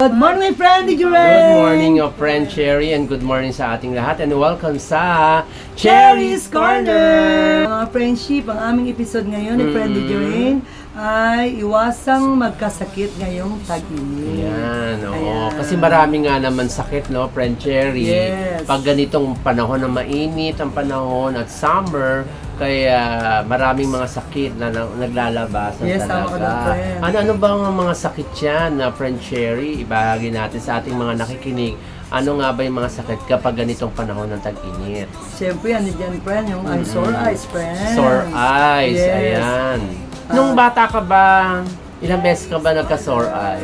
Good morning, my friend, Juren! Good morning, your friend Cherry, and good morning sa ating lahat, and welcome sa Cherry's Corner! Mga friendship, ang aming episode ngayon ni Friend Juren ay iwasang magkasakit ngayong tag-init. Yan, oo. Ayan. Kasi marami nga naman sakit, no, friend Cherry. Yes. Pag ganitong panahon na mainit ang panahon at summer, kaya maraming mga sakit na naglalabasan Yes, tama ka doon, talaga. friend. Ano bang mga sakit yan na friend Cherry? Ibahagi natin sa ating mga nakikinig. Ano nga ba yung mga sakit kapag ganitong panahon ng tag-init? Siyempre, ano dyan, friend? Yung sore eyes, friend. Sore eyes, Yes. ayan. Nung bata ka ba, ilang beses ka ba nagka-sore eye?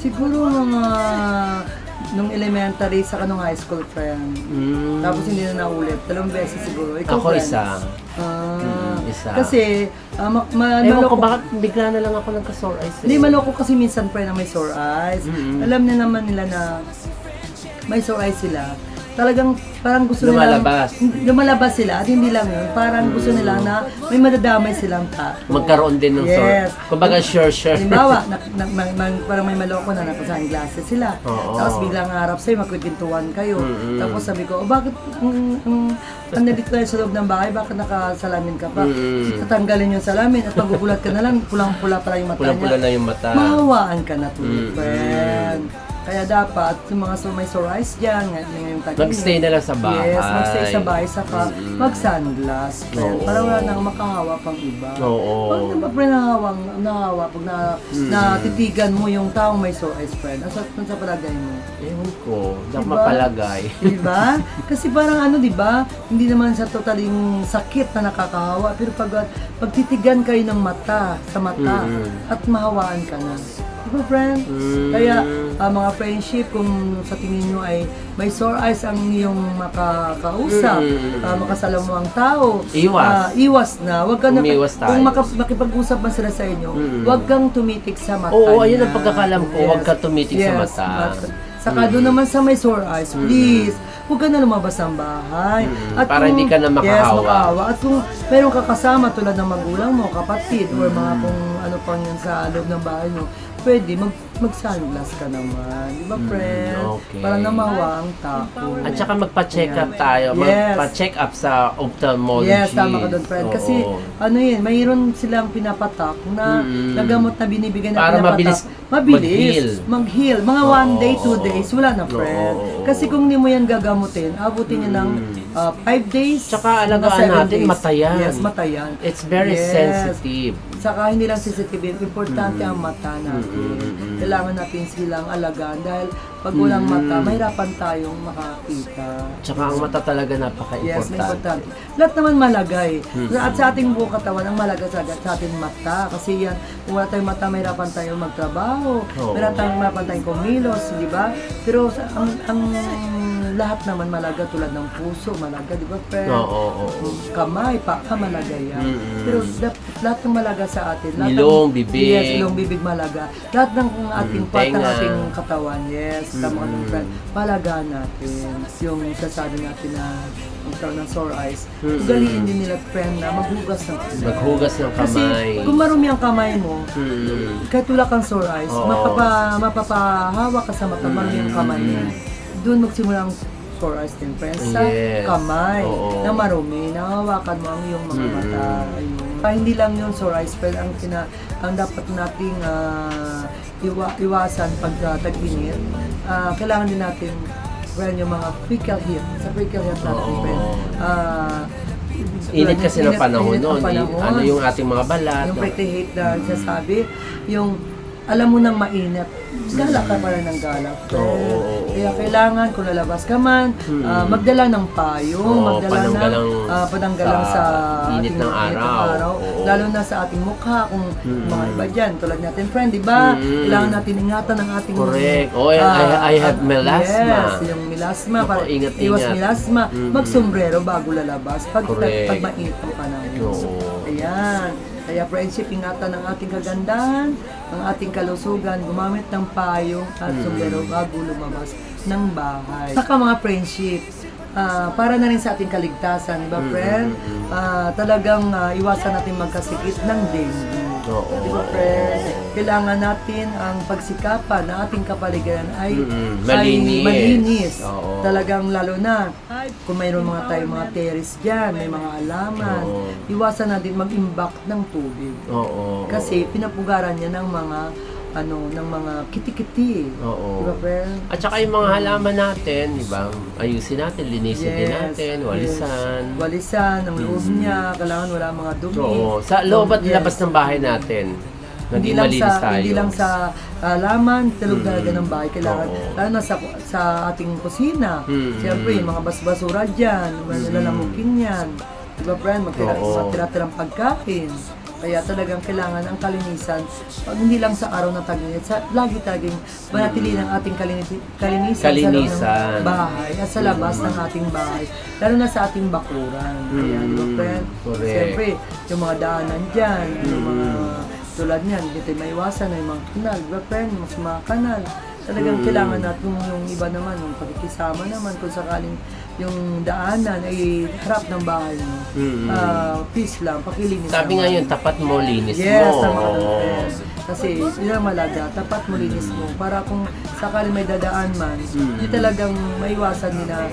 Siguro mga nung elementary sa kanong high school, friend. Tapos hindi na naulit. 2 beses siguro. Ikaw, Ako friend? isa. Isa. Kasi, Ewan ko, maloko. bakit bigla na lang ako nagka-sore eyes? Hindi, maloko kasi minsan, friend, na may sore eyes. Alam na naman nila na may sore eyes sila. Talagang parang gusto Lumalabas. lumalabas sila at hindi lang yun. Parang gusto nila na may madadamay silang tao. Magkaroon din ng sore. Yes. Kumbaga, sure. Halimbawa, parang may maloko na naka-sunglasses sila. Oo. Tapos biglang harap sa'yo, magkikwentuhan kayo. Tapos sabi ko, bakit nandito tayo sa loob ng bahay, bakit nakasalamin ka pa? Tatanggalin yung salamin at magugulat ka na lang, pulang-pula pala yung mata Pulang-pula niya. na yung mata. Mahawaan ka na tuloy, friend. Kaya dapat, yung mga may sore eyes dyan, ngayong tag-init. Mag-stay na lang sa bahay. Yes, mag-stay sa bahay, saka mag-sunglass, friend. Oo. Para wala nang makahawa pang iba. Oo. Pag naman nahawa, pag natitigan mo yung taong may sore eyes, friend, sa palagay mo? Ewan ko, hindi ako Diba? mapalagay. Diba? Kasi parang diba? Hindi naman sa totaling sakit na nakakahawa, pero pag titigan kayo ng mata, sa mata, at mahawaan ka na. Diba, friend? Kaya, mga friendship, kung sa tingin nyo ay may sore eyes ang iyong makakausap, makasalamuhang tao, iwas na. Wag ka na, Umiwas tayo. kung makipag-usap man sila sa inyo, wag kang tumitik sa mata Oo, ayun niya. ang pagkakalam ko, wag ka tumitik sa mata. Saka doon naman sa may sore eyes, please, huwag ka na lumabas ng bahay. Para hindi ka na makahawa. Yes, makahawa. At kung meron ka kasama tulad ng magulang mo, kapatid, or mga kung ano pang yan sa loob ng bahay mo, pwede mag-sunglass ka naman. Di ba, friend? Okay. Para na mahawa ang tao. At saka magpa-check up tayo. Yes. Magpa-check up sa ophthalmology. Yes, tama ka doon, friend. Kasi, mayroon silang pinapatak na nagamot na binibigyan na Para pinapatak. Mag-heal. Mga 1 day, 2 days, wala na, friend. Kasi kung hindi mo yan gagamutin, abutin niya ng 5 days. Tsaka hanggang alagaan 7 natin, days. mata yan. Yes, mata yan. It's very sensitive. Saka hindi lang sensitive, importante ang mata natin. Kailangan natin silang alagaan dahil pag walang mata, mahirapan tayong makakita. Tsaka ang mata talaga Yes, may napaka-importante. importante. Lahat naman malagay. At sa ating buong katawan, ang malagay sa ating mata. Kasi yan, kung wala tayong mata, mahirapan tayong magtrabaho. Oo. Mahirapan tayong kumilos, di ba? Pero ang lahat naman malaga tulad ng puso, malaga, di ba, friend? Oo. Kamay, paa, malaga yan. Pero lahat ng malaga sa atin. Lahat Ilong, ng, bibig. Yes, ilong, bibig, malaga. Lahat ng ating part ng tenga. ating katawan, yes, tama ka dun, friend. Malagaan natin. Yung sasabi natin na magkaroon ng sore eyes. Ugaliin din nila, friend, na maghugas ng kamay. Maghugas ng Kasi kamay. kung marumi ang kamay mo, kahit wala kang sore eyes, Oo. mapapahawa ka sa mata, marumi ang kamay mo. Doon magsimula ang sore eyes din, friend, sa Yes. kamay Oo. na marumi, nahawakan mo ang iyong mga mata. Ayun. Hindi lang yung sore eyes, friend, ang dapat nating iwasan pag tag-init. Kailangan din natin, friend, yung mga fecal heat. Sa fecal heat natin, Oo. friend. Init kasi ng panahon init ang noon. panahon. Ano yung ating mga balat. Yung prickly heat na sasabi, yung alam mo nang mainit, gala ka pa rin ng gala. Oo. Kaya kailangan, kung lalabas ka man, magdala ng payong, Oo, magdala ng pananggalang sa init ng araw. Oo. Lalo na sa ating mukha, kung mga iba dyan, tulad natin, friend, di ba? Kailangan natin ingatan ang ating... Correct. Oh, I have melasma. Yes, yung melasma. Naku, Para ingat-ingat. iwas melasma. Magsombrero bago lalabas. Pag Correct. mainit ang panahon. Oo. Ayan. Kaya friendship, ingatan ang ating kagandahan, ang ating kalusugan, gumamit ng payong at sombrero bago lumabas ng bahay. Saka mga friendship, para na rin sa ating kaligtasan, di ba, friend? Talagang iwasan natin magkasikit ng dengue. Oo. Di ba, friend? Kailangan natin ang pagsikapan na ating kapaligiran ay malinis. Oo. Talagang lalo na kung mayroon mga tayong mga terrace dyan, may mga alaman, Oo. iwasan natin mag-imbak ng tubig. Oo. Kasi pinapugaran niya ng mga ng mga kiti-kiti. Oo. Di ba, friend? At saka yung mga halaman natin, di ba? Ayusin natin, linisin din natin, walisan. Yes. Walisan, ang loob niya, kailangan wala mga dumi. Oo. Sa loob at Yes. labas ng bahay natin, naging malinis tayo. Hindi lang sa laman, talog talaga ng bahay. Kailangan, Oo. lalo na sa ating kusina. Siyempre, yung mga basura dyan, lalamukin yan. Di ba, friend? Oo. Matira-tirang pagkain. Kaya talagang kailangan ang kalinisan, hindi lang sa araw na tag-init, lagi taging manatili ng ating kalinisan sa loob ng bahay at sa labas ng ating bahay, lalo na sa ating bakuran. Kaya, di ba, friend? Correct. Siyempre, yung mga daanan dyan, yung mga tulad niyan, hindi tayo maiwasan na yung mga kanal, di ba, friend? Mga kanal. Talagang kailangan natin yung iba naman, yung pagkikisama naman, kung sakaling yung daanan ay harap ng bahay mo. Peace lang, pakilinis Sabi nga naman. yun, tapat mo, linis Yes, mo. tama ka doon, Oo. friend. Kasi yun ang malaga, tapat mo, linis mo. Para kung sakali may dadaan man, hindi talagang maiwasan nila,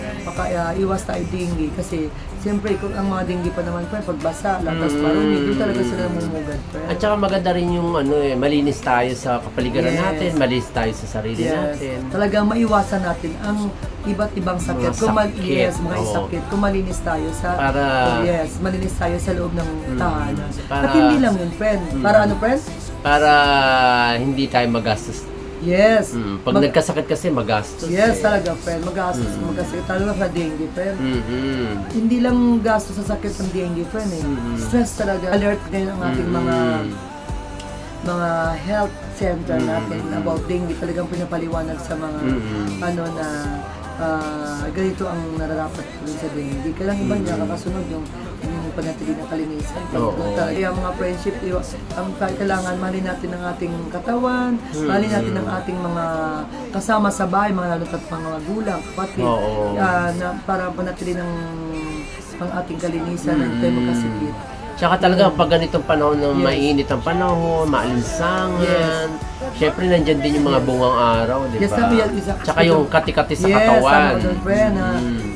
iwas tayo dengue. Kasi siyempre, kung ang mga dengue pa naman, friend, pagbasa, latas marumi, doon talaga sila namumugad, friend. At saka maganda rin yung malinis tayo sa kapaligiran Yes. natin, malinis tayo sa sarili natin. Talagang maiwasan natin ang iba't ibang sakit. Mga sakit, Mga oo. sakit. Kung malinis tayo sa malinis tayo sa loob ng tahanan. Para- At hindi lang yun, friend. Para ano, friend? Para hindi tayo magastos. Yes. Pag nagkasakit kasi magastos. Yes, talaga, friend. Magastos, talaga sa dengue, friend. Mm-hmm. Hindi lang gastos sa sakit ng dengue, friend eh. Stress talaga. Alert ngayon ang ating mga health center natin about dengue. Talagang pinapaliwanag sa mga na ganito ang nararapat rin sa dengue. Kailang iba niya kakasunod yung panatili ng kalinisan. Kaya mga friendship, ang kailangan mahalin natin ang ating katawan, mahalin natin ang ating mga kasama sa bahay, mga lalo't at mga magulang, kapatid, para panatili ng ang ating kalinisan at tayo magkasipit. Tsaka talaga pag ganitong panahon na mainit ang panahon, maalinsangan, syempre nandyan din yung mga bungang araw, di ba? Tsaka yung kati-kati sa katawan. Yes, tama doon, na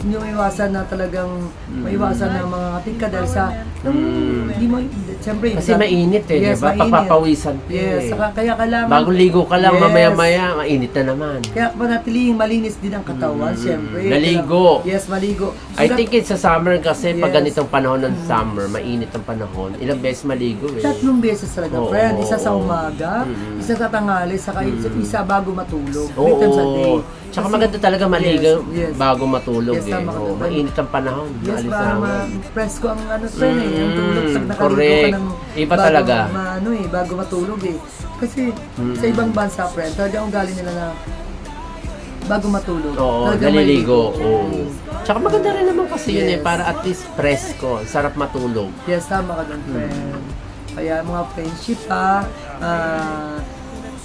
hindi mo iwasan na talagang maiwasan na mga katika dahil sa hindi mo, siyempre Kasi mainit di ba? Pagpapawisan ka Yes, kaya kailangan bagong ligo ka lang, mamaya-maya, mainit na naman. Kaya panatiling malinis din ang katawan, siyempre. Naligo. Yes, maligo. I think it's sa summer kasi pag ganitong panahon ng summer, mainit ang panahon, ilang beses maligo 3 beses talaga, friend. Isa sa umaga, isa sa tanghali, saka isa bago matulog. 3 times a day. Tsaka maganda talaga maligo Yes. bago matulog Yes, tama ka doon. mainit ang panahon. Yes, para ma-presko ang friend yung tulog. Pag nakaligo ka correct. ng Iba talaga. bago matulog eh. Kasi sa ibang bansa, friend, talagang ugali nila na bago matulog. Talagang naliligo. maligo. Tsaka maganda rin naman kasi yun Yes. para at least presko, sarap matulog. Yes, tama ka doon, friend. Kaya mga friendship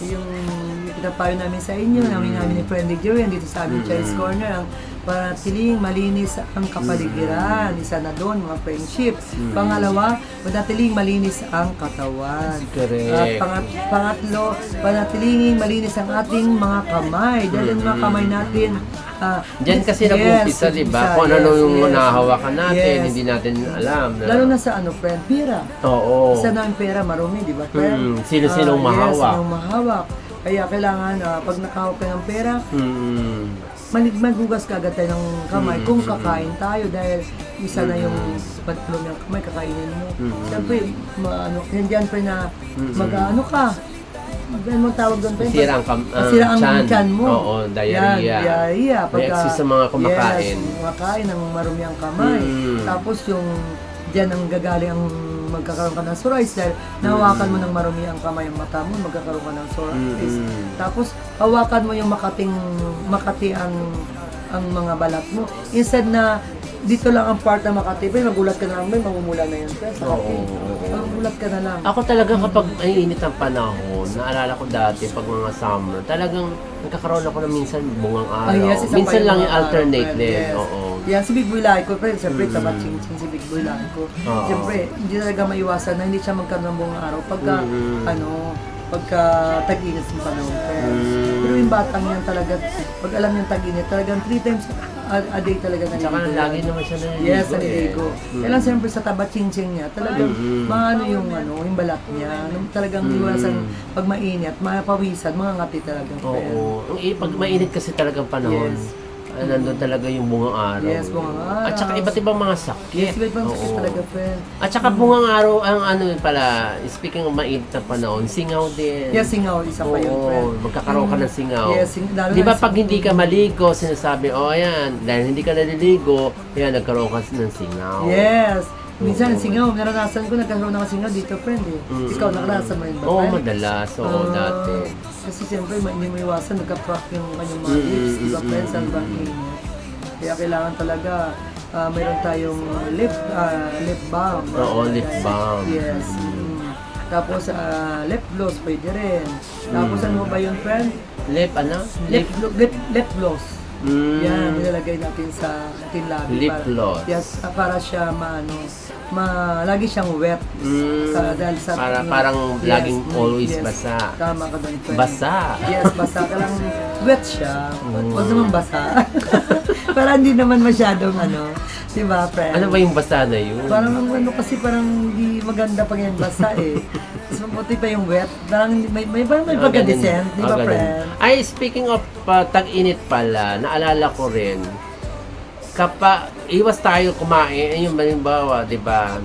yung pinapayo namin sa inyo, namin ni Friendly Joey, dito sa aming Child's Corner, ang panatiling malinis ang kapaligiran. Isa na doon, mga friendship. Pangalawa, panatiling malinis ang katawan. Correct. Pangatlo, panatiling malinis ang ating mga kamay. Dahil yung mga kamay natin, Diyan kasi nag-umpisa, di ba? Kung ano yung nahahawakan natin, hindi natin alam. Lalo na sa friend, pera. Oo. Isa na ang pera, marumi, di ba, friend? Sino-sinong mahawak. Yes, sinong mahawak. Kaya kailangan, pag nakahawak ka ng pera, maghugas ka agad tayo ng kamay kung kakain tayo dahil isa na yung patulong ng kamay, kakainin mo. Siyempre, nandiyan pa na mag-ano ka. Ano mo tawag doon? Masira ang tiyan mo. Oo, diarrhea. Yan, diarrhea. May excess sa mga kumakain. Yes, kumakain ng marumi ang kamay. Tapos yung dyan ang gagaling ang magkakaroon ka ng sores dahil nahawakan mo ng marumi ang kamay ang mata mo, magkakaroon ka ng sores. Tapos hawakan mo yung makati ang mga balat mo. Instead na dito lang ang part na Makati, magulat ka na lang, may mamumula na yun. Kaya sa akin, magulat ka na lang. Ako talaga kapag ay init ang panahon, naalala ko dati pag mga summer, talagang nagkakaroon ako ng minsan bungang araw. Yes, isa pa minsan yung lang mga yung alternate araw, din. yes. Oo. Yan, si Big Boy Laiko, pero siyempre, tabat ching-ching si Big Boy Laiko. Oo. Siyempre, hindi talaga maiwasan na hindi siya magkaroon ng buong araw pagka, pagka tag-init ng panahon. Pero yung batang yan talaga, pag alam niyang tag-init, talagang 3 times a day talaga naliligo. Tsaka lagi naman siya naliligo. Yes, naliligo. Kailan siyempre sa tabat ching-ching niya, talagang maano yung balat niya. Talagang iwasan pag mainit, mapawisan, mga ngati talaga. Oo. Pag mainit kasi talagang panahon. Yes. Nandun talaga yung bungang araw. Yes, bungang araw. At saka iba't ibang mga sakit. Yes, iba't ibang sakit talaga, friend. At saka bungang araw, ang ano pala, speaking of mainit na panahon, singaw din. Yes, singaw, isa pa yun, friend. Magkakaroon ka ng singaw. Yes, lalo Di ba na pag hindi ka maligo, sinasabi, ayan, dahil hindi ka naliligo, kaya nagkaroon ka ng singaw. Yes. Minsan, singaw, naranasan ko, nagkaroon ng singaw dito, friend eh. Ikaw, nakarasan mo yun ba, Oo, friend? madalas. Oo, dati. Kasi siyempre, hindi mo iwasan, nagka-crack yung kanyang mga lips, di ba, friend, sa init. Kaya kailangan talaga, mayroon tayong lip balm. Oo, lip balm. Yes. Tapos, lip gloss, pwede rin. Tapos, ano ba yun, friend? Lip, ano? Lip gloss. Yan, nilalagay natin sa ating labi. Lip gloss. Yes, para siya lagi siyang wet. Dahil sa Parang laging always basa. Tama ka doon, friend. Basa. Yes, basa. Kailang wet siya. Huwag naman basa. Para hindi naman masyadong di ba, friend? Ano ba yung basa na yun? Parang kasi parang hindi maganda pag yan basa eh. Mas mabuti pa yung wet. Parang may pagka-decent, di ba, friend? Ay, speaking of tag-init pala, naalala ko rin, iwas tayo kumain, yung halimbawa, di ba,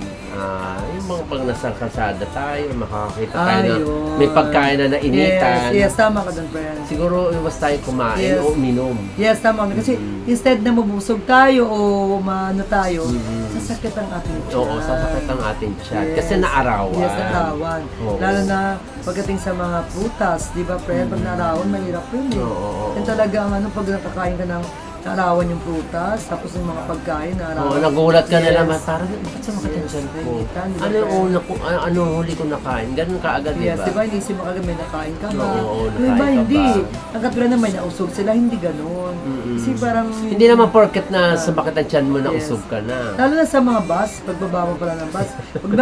yung mga pag nasa kalsada tayo, makakakita tayo na may pagkain na nainitan. Yes, tama ka doon, friend. Siguro iwas tayo kumain o uminom. Yes, tama. Kasi instead na mabusog tayo o maano tayo, sasakit ang ating tiyan. Oo, sasakit ang ating tiyan. Kasi naarawan. Yes, naarawan. Oo. Lalo na pagdating sa mga prutas, di ba, friend? Pag naarawan, mahirap yun eh. Oo. Yan talaga ang pag nakakain ka ng naarawan yung prutas, tapos yung mga pagkain, naarawan. Oo, nagulat ka na naman. Parang, bakit sa mga tiyan ko? Ano yung una ko, ano huli ko nakain? Ganun kaagad, di ba? Yes, di ba? Inisip mo kagad may nakain ka ba? Oo, Yung iba, nakain ka hindi. ba? Ang katulad na may nausog sila, hindi ganun. Kasi parang... Hindi naman porket na sumakit ang tiyan mo na usog ka na. Lalo na sa mga bus, pagbaba mo pala ng bus,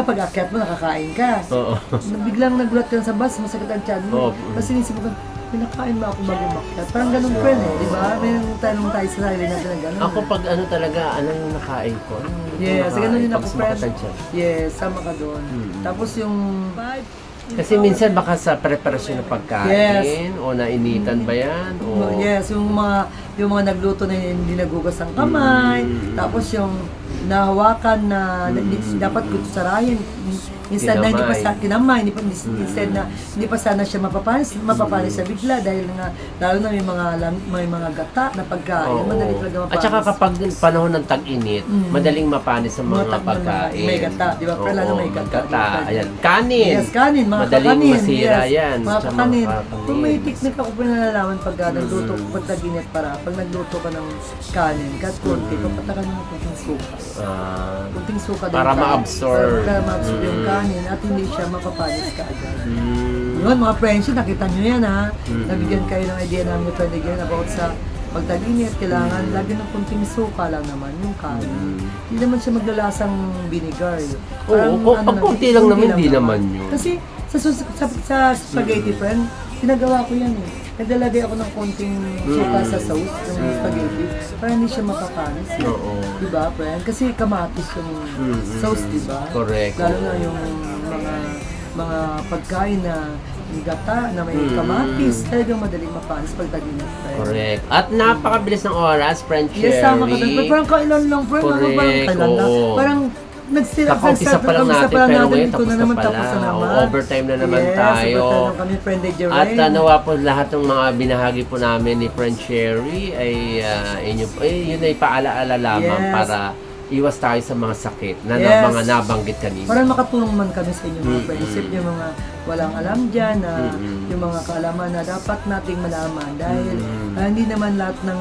pag-akyat mo, nakakain ka. Oo. Biglang nagulat ka sa bus, masakit ang tiyan mo. Kasi inisip mo, pinakain ba ako bago makyat? Parang ganun friend eh, di ba? May tanong tayo sa sarili natin na ganun. Ako pag talaga, ano yung nakain ko? Yes, ganun yun ako friend. Pag sumakit ang tiyan. Yes, sama ka doon. Tapos yung... Kasi minsan baka sa preparasyon ng pagkain o nainitan ba yan? O... Yes, yung mga nagluto na hindi nagugas ang kamay, tapos yung nahawakan na dapat kutsarahin instead na hindi pa sa kinamay, instead na hindi pa sana siya mapapanis sa bigla dahil nga lalo na may mga gata na pagkain, madali talaga mapanis. At saka kapag panahon ng tag-init, madaling mapanis sa mga pagkain. May gata, di ba? Pero lalo may gata. Ayan, kanin. Yes, kanin, mga madaling kakanin. masira Yes, yan. mga sa kakanin. kakanin. Kung may technique ako pinalalaman pag nagluto, pag tag-init pag nagluto ka ng kanin, kahit konti, papatakan mo ng kunting suka. Kunting suka din. Para ma-absorb. Para ma-absorb yung kanin at hindi siya mapapanis ka agad. Yun, mga friendship, nakita nyo yan ha. Nabigyan kayo ng idea namin ni Friend again about sa pag tag-init, kailangan lagi ng kunting suka lang naman yung kanin. Hindi naman siya maglalasang vinegar. Oo, pag konti lang naman, hindi naman yun. Kasi sa spaghetti, friend, ginagawa ko yan eh. Naglalagay ako ng konting suka sa sauce ng spaghetti para hindi siya mapapanis. Oo. Diba, friend? Kasi kamatis yung sauce, diba? Correct. Lalo na yung mga pagkain na gata na may kamatis, talagang madaling mapanis pag tag-init. Correct. At napakabilis ng oras, Friend Cherry. Yes, tama ka doon. Parang kailan lang, friend. Correct, Parang kailan lang. oo. Parang Kaka-umpisa pa lang natin, pero ngayon ito na naman, tapos na pala. Overtime na naman tayo. Yes, overtime kami, friend Jerry. At nawa po lahat ng mga binahagi po namin ni Friend Cherry ay yun ay paalaala lamang para iwas tayo sa mga sakit na mga nabanggit kanina. Para makatulong man kami sa inyo mga friendship, yung mga walang alam dyan, yung mga kaalaman na dapat nating malaman dahil hindi naman lahat ng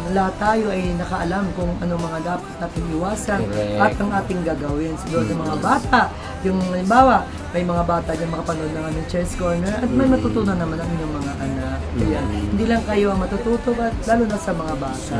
lahat tayo ay nakaalam kung ano mga dapat natin iwasan Correct. at ang ating gagawin. Siguro ng mga bata, yung halimbawa, may mga bata dyan makapanood ng aming Chess Corner at may matutunan naman ang inyong mga anak. Ayan. Hindi lang kayo ang matututo, but lalo na sa mga bata.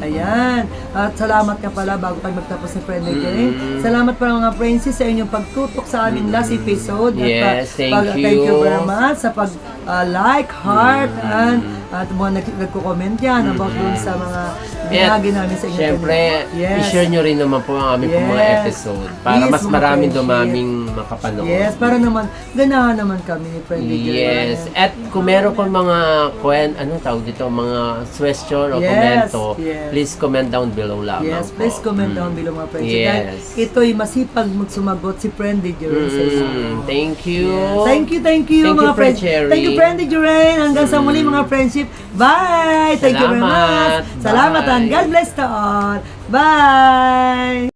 Ayan. At salamat nga pala bago tayo magtapos ni Friendly Game. Salamat pala mga Princess sa inyong pagtutok sa aming last episode. Yes, thank you. Thank you very much sa pag like, heart, and at mga nagko-comment yan about dun sa mga binahagi namin sa inyo. Siyempre, Yes. i-share nyo rin naman po ang aming po mga Yes. episode para Please, mas mga maraming friendship. dumaming makapanood. Yes, para naman, ganahan naman kami ni Friendly Game. Yes. At kung meron pong mga anong tawag dito, mga question o Yes, komento, yes. please comment down below lamang Yes, po. please comment down below mga friends. Yes. Dahil ito'y masipag magsumagot si Friendly Duran sa iyo. Thank you. Thank you Thank you, mga Friend friends. Cherry. Thank you, Friendly Duran. Hanggang sa muli mga friendship. Bye! Thank you very Salamat. much. Salamat Bye. and God bless to all. Bye!